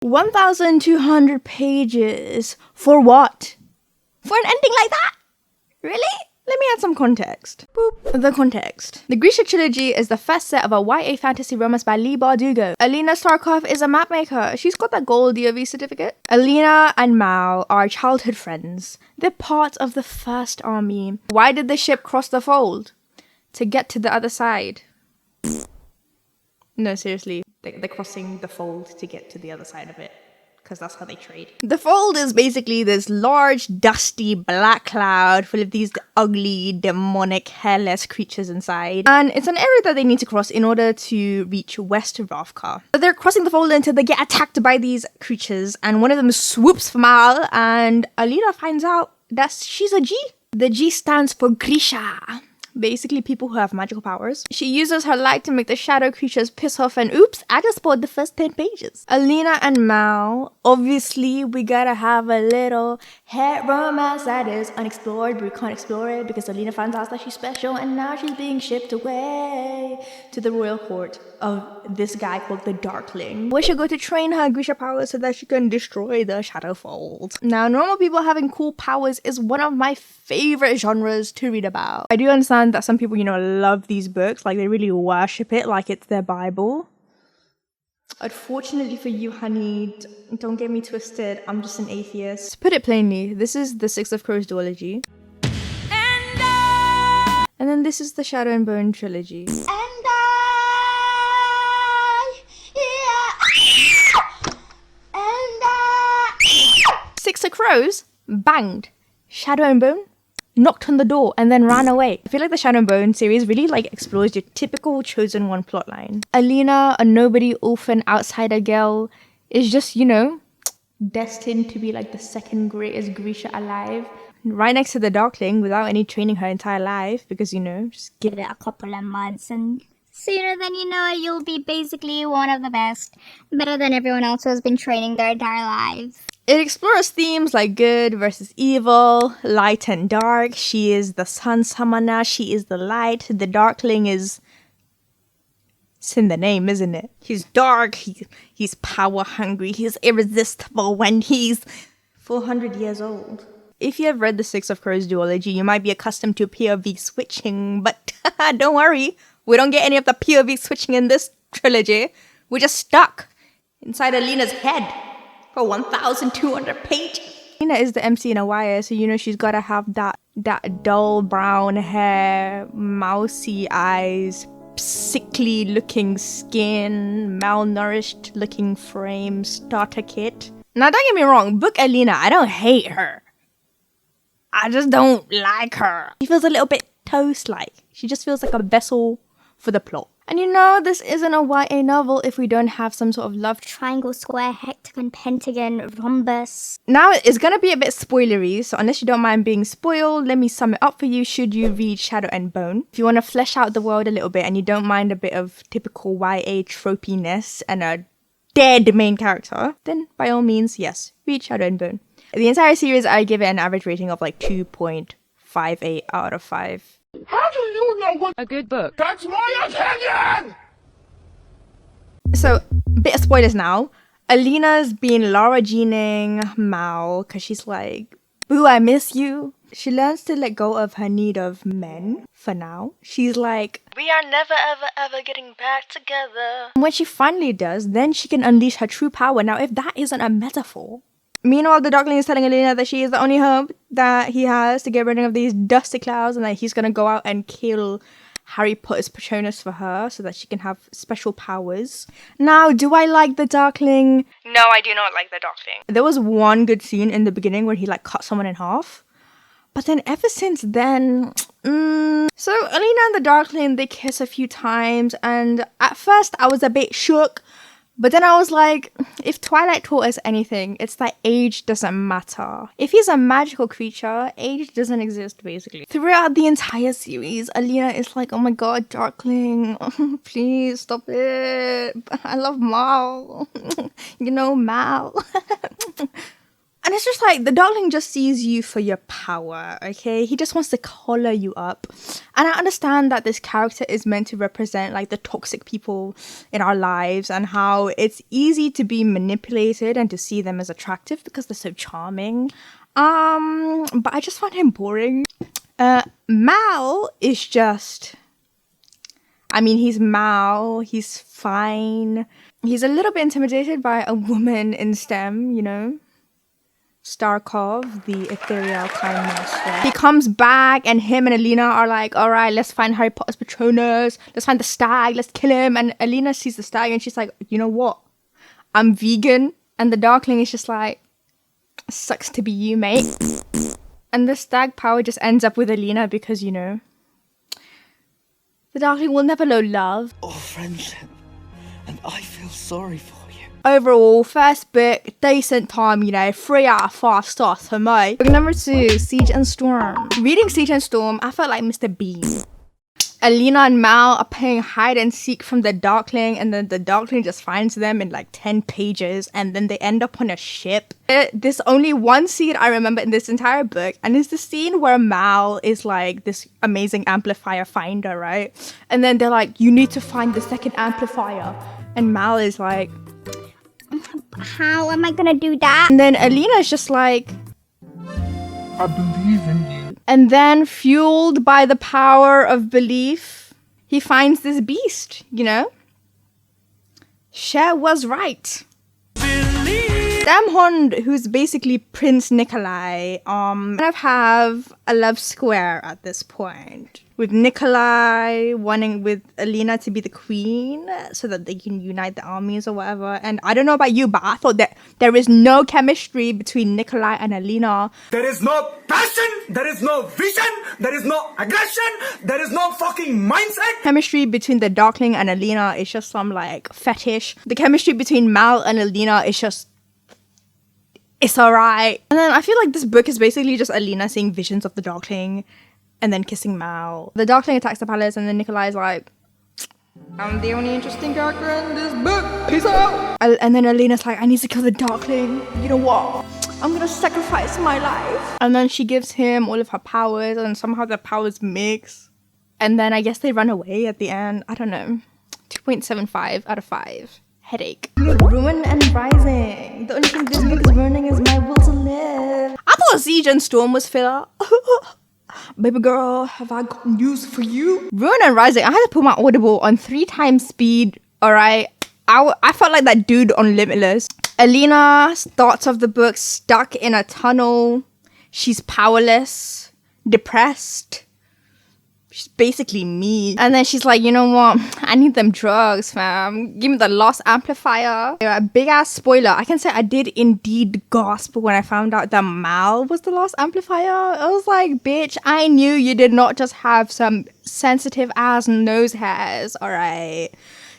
1,200 pages. For what? For an ending like that? Really? Let me add some context. Boop. The context. The Grisha trilogy is the first set of a YA fantasy romance by Leigh Bardugo. Alina Starkov is a mapmaker. She's got that gold DOV certificate. Alina and Mal are childhood friends. They're part of the First Army. Why did the ship cross the fold? To get to the other side. No, seriously. They're crossing the fold to get to the other side of it. Because that's how they trade. The fold is basically this large, dusty, black cloud full of these ugly, demonic, hairless creatures inside. And it's an area that they need to cross in order to reach West Ravka. But they're crossing the fold until they get attacked by these creatures. And one of them swoops for Mal. And Alina finds out that she's a G. The G stands for Grisha. Basically people who have magical powers. She uses her light to make the shadow creatures piss off, and oops, I just spoiled the first 10 pages. Alina and Mal, obviously we gotta have a little head romance that is unexplored, but we can't explore it because Alina finds out that she's special and now she's being shipped away to the royal court of this guy called the Darkling. We should go to train her Grisha powers so that she can destroy the shadow fold. Now, normal people having cool powers is one of my favorite genres to read about. I do understand that some people, you know, love these books, like they really worship it like it's their Bible. Unfortunately for you, honey, don't get me twisted, I'm just an atheist. To put it plainly, this is the Six of Crows duology. And then this is the Shadow and Bone trilogy. Six of Crows banged Shadow and Bone, knocked on the door, and then ran away. I feel like the Shadow and Bone series really explores your typical chosen one plotline. Alina, a nobody orphan outsider girl, is just, you know, destined to be like the second greatest Grisha alive. Right next to the Darkling without any training her entire life because, you know, just give it a couple of months and sooner than you know it, you'll be basically one of the best. Better than everyone else who has been training their entire lives. It explores themes like good versus evil, light and dark. She is the sun samana, she is the light. The Darkling is... It's in the name, isn't it? He's dark, he's power hungry, he's irresistible when he's 400 years old. If you have read the Six of Crows duology, you might be accustomed to POV switching, but don't worry. We don't get any of the POV switching in this trilogy. We're just stuck inside Alina's head for 1,200 pages. Alina is the MC in a YA, so you know she's gotta have that dull brown hair, mousy eyes, sickly looking skin, malnourished looking frame, starter kit. Now don't get me wrong, book Alina, I don't hate her. I just don't like her. She feels a little bit toast-like. She just feels like a vessel for the plot. And you know, this isn't a YA novel if we don't have some sort of love triangle, square, hectagon, pentagon, rhombus. Now, it's gonna be a bit spoilery, so unless you don't mind being spoiled, let me sum it up for you should you read Shadow and Bone. If you want to flesh out the world a little bit and you don't mind a bit of typical YA tropiness and a dead main character, then by all means, yes, read Shadow and Bone. The entire series, I give it an average rating of like 2.58 out of 5. How do you know what a good book? That's my opinion! So, bit of spoilers now. Alina's been Lara Jeaning Mal because she's like, boo, I miss you. She learns to let go of her need of men for now. She's like, we are never ever getting back together. And when she finally does, then she can unleash her true power. Now, if that isn't a metaphor. Meanwhile, the Darkling is telling Alina that she is the only hope that he has to get rid of these dusty clouds and that he's gonna go out and kill Harry Potter's Patronus for her so that she can have special powers. Now, do I like the Darkling? No, I do not like the Darkling. There was one good scene in the beginning where he cut someone in half. But then ever since then, So Alina and the Darkling, they kiss a few times and at first I was a bit shook. But then I was like, if Twilight taught us anything, it's that age doesn't matter. If he's a magical creature, age doesn't exist, basically. Throughout the entire series, Alina is like, oh my god, Darkling, please stop it. I love Mal. You know, Mal. And And it's just like, the Darkling just sees you for your power, okay? He just wants to collar you up. And I understand that this character is meant to represent like the toxic people in our lives and how it's easy to be manipulated and to see them as attractive because they're so charming. But I just find him boring. Mal is just, I mean, he's Mal, he's fine. He's a little bit intimidated by a woman in STEM, you know? Starkov, the ethereal time master. He comes back and him and Alina are like, all right, let's find Harry Potter's Patronus. Let's find the stag. Let's kill him. And Alina sees the stag and she's like, you know what? I'm vegan. And the Darkling is just like, sucks to be you, mate. And the stag power just ends up with Alina because, you know, the Darkling will never know love or friendship. And I feel sorry for you. Overall, first book, decent time, you know, 3 out of 5 stars for me. Book number 2, Siege and Storm. Reading Siege and Storm, I felt like Mr. Bean. Alina and Mal are playing hide and seek from the Darkling, and then the Darkling just finds them in like 10 pages, and then they end up on a ship. There's only one scene I remember in this entire book, and it's the scene where Mal is like this amazing amplifier finder, right? And then they're like, you need to find the second amplifier. And Mal is like, how am I gonna do that? and then Alina is just like, I believe in you. and then fueled by the power of belief, he finds this beast, you know? Cher was right. Damhond, who's basically Prince Nikolai, kind of have a love square at this point. With Nikolai wanting with Alina to be the queen so that they can unite the armies or whatever. And I don't know about you, but I thought that there is no chemistry between Nikolai and Alina. There is no passion, there is no vision, there is no aggression, there is no fucking mindset. Chemistry between the Darkling and Alina is just some like fetish. The chemistry between Mal and Alina is just, it's alright. And then I feel like this book is basically just Alina seeing visions of the Darkling and then kissing Mal. The Darkling attacks the palace and then Nikolai is like, I'm the only interesting character in this book. Peace out. And then Alina's like, I need to kill the Darkling. You know what? I'm gonna sacrifice my life. And then she gives him all of her powers and somehow their powers mix. And then I guess they run away at the end. I don't know. 2.75 out of 5. Headache. Ruin and Rising. The only thing this book is ruining is my will to live. I thought Siege and Storm was filler. Baby girl, have I got news for you? Ruin and Rising, I had to put my Audible on 3 times speed, alright? I felt like that dude on Limitless. Alina starts off the book stuck in a tunnel. She's powerless, depressed. She's basically me. And then she's like, you know what? I need them drugs, fam. Give me the lost amplifier. A big ass spoiler. I can say I did indeed gasp when I found out that Mal was the lost amplifier. I was like, bitch, I knew you did not just have some sensitive ass nose hairs, alright?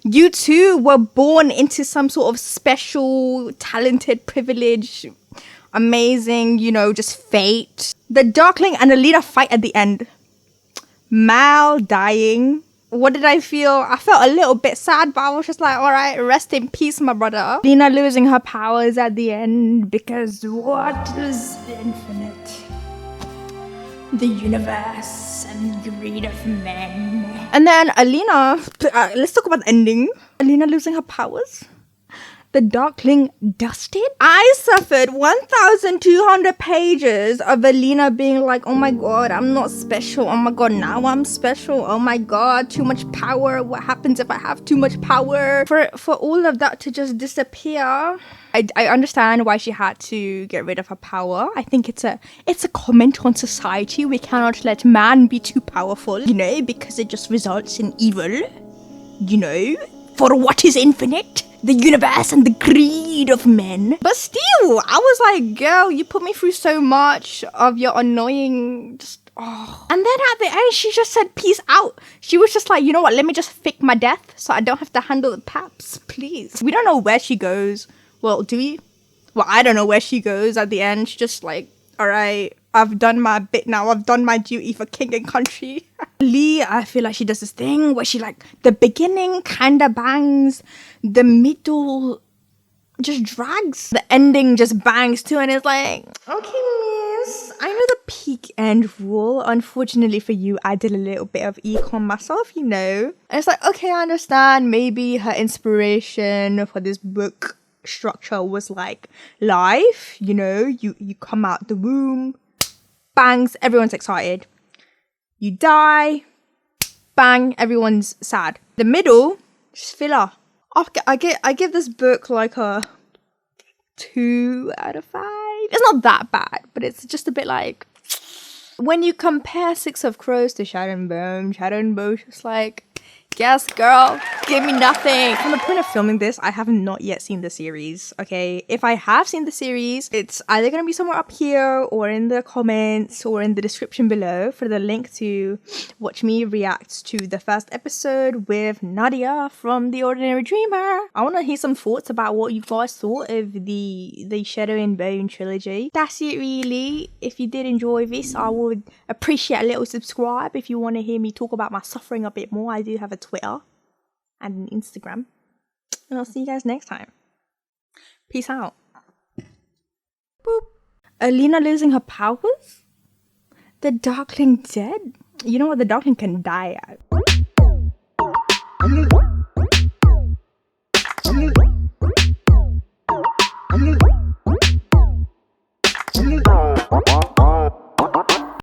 You too were born into some sort of special, talented, privilege, amazing, you know, just fate. The Darkling and Alina fight at the end. Mal dying. What did I feel? I felt a little bit sad, but I was just like, alright, rest in peace, my brother. Alina losing her powers at the end because what is infinite? The universe and greed of men. And then Alina, let's talk about the ending. Alina losing her powers. The Darkling dusted. I suffered 1,200 pages of Alina being like, oh my god, I'm not special. Oh my god, now I'm special. Oh my god, too much power. What happens if I have too much power? For all of that to just disappear. I understand why she had to get rid of her power. I think it's a comment on society. We cannot let man be too powerful, you know, because it just results in evil. You know, for what is infinite? The universe and the greed of men. But still, I was like, girl, you put me through so much of your annoying just, oh. And then at the end, she just said, peace out. She was just like, you know what, let me just fake my death so I don't have to handle the paps, please. We don't know where she goes. Well, do we? Well, I don't know where she goes at the end. She's just like, all right, I've done my bit now. I've done my duty for king and country. Leigh, I feel like she does this thing where she like, the beginning kind of bangs, the middle just drags. The ending just bangs too, and it's like, okay, miss, I know the peak end rule. Unfortunately for you, I did a little bit of econ myself, you know. And it's like, okay, I understand. Maybe her inspiration for this book structure was like life, you know. You come out the womb, bangs, everyone's excited. You die, bang, everyone's sad. The middle, just filler. I give this book like a 2 out of 5. It's not that bad, but it's just a bit like, when you compare Six of Crows to Shadow and Bone's just like, yes, girl, give me nothing. From the point of filming this, I have not yet seen the series, okay? If I have seen the series, it's either going to be somewhere up here or in the comments or in the description below for the link to watch me react to the first episode with Nadia from The Ordinary Dreamer. I want to hear some thoughts about what you guys thought of the Shadow and Bone trilogy. That's it really. If you did enjoy this, I would appreciate a little subscribe. If you want to hear me talk about my suffering a bit more, I do have a Twitter and an Instagram. And I'll see you guys next time. Peace out. Boop. Alina losing her powers? The Darkling dead? You know what? The Darkling can die at.